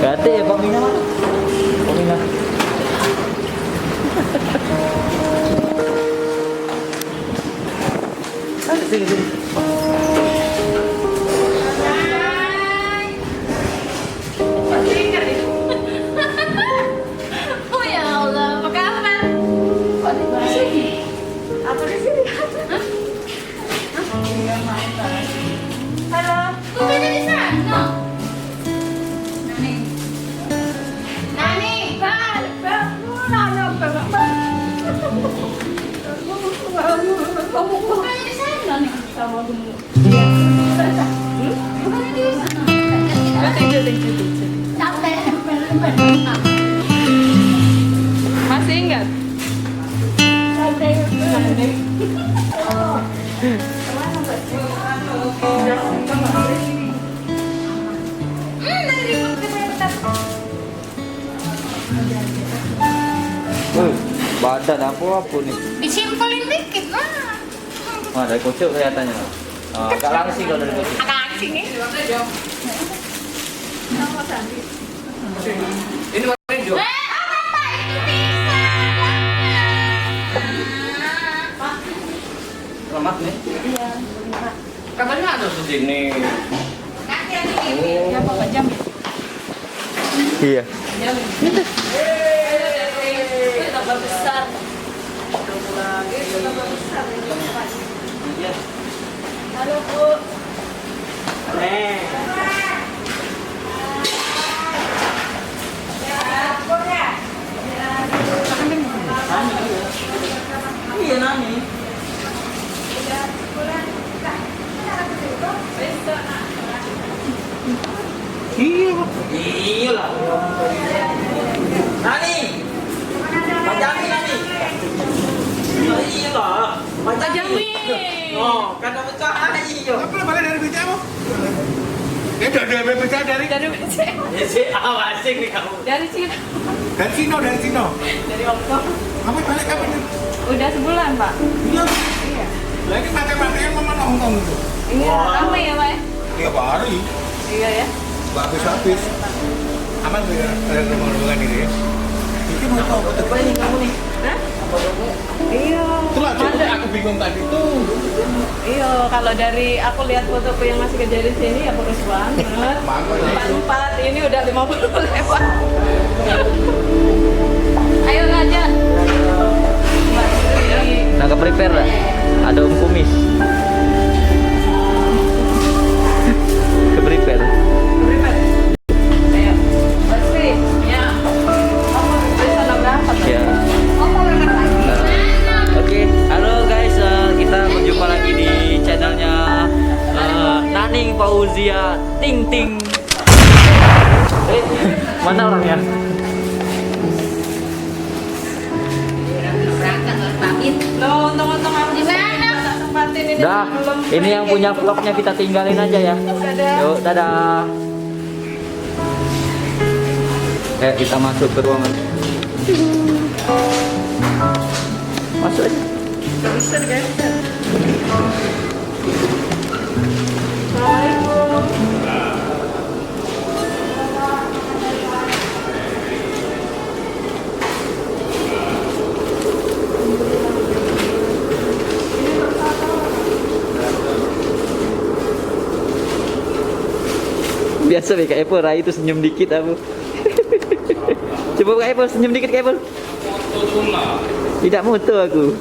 Berarti ya Pak Mina mana? Pak Mina. Sini sini. Oh ya Allah, apa kabar? Kok di sini? Apa di sini? Halo, bukannya di sana? Nani, Nani, bukannya di sana nih? Sama dulu. Bukannya di sana? Capek. Masih ingat? Badan apa nih? Disimpulin dikit lah. Wah, dari kucuk kelihatannya. Agak langsing kalau dari kucuk. Agak asing nih. Ini warna hijau. Apa itu bisa? Selamat nih. Iya. Katanya ada segini. Ya Bapak jam. Iya. Tambah besar. Halo Bu. Iya nani. Iya lah. Nani. Pajami nani. Iya lah. Pajami. Oh, kada pecah iya. Apa balik dari BCA mau? Ya dari BCA dari BC. Ya sih, asik nih kamu. Dari Cina. Dari Cino. Dari Hongkong. Kamu balik kapan? Udah sebulan Pak. Iya. Iya. Lagi mata-mata yang mana Hongkong itu? Iya, lama ya Pak? Tiap hari. Iya ya. Nggak habis-habis. Aman tuh ya, ada rumah-rumah ini ya. Ini mau tahu betul ini kamu nih. Hah? Iya. Itulah jadi aku bingung tadi tuh. Iya, kalau dari aku lihat fotoku yang masih kerja di sini ya bagus banget. Empat ini udah 50 lewat. Ayo ngajak. Nah, ke prepare lah. Ada kumis. Ke prepare. Ayo. Pasti. Ya. Kamu bisa berapa? Ya. Oke, halo guys, kita berjumpa lagi di channelnya Naning Fauzia Ting Ting. Mana orangnya? Loh, untung-untung aku sempatin ini. Dah, ini yang punya vlognya kita tinggalin aja ya. Yuk, dadah. Kita masuk ke ruangan. Masuk aja. Gak bisa, guys. Assalamualaikum. Biasa deh Kak Apple, Rai itu senyum dikit aku. Coba Kak Apple senyum dikit Kak Apple. Tidak mutu aku.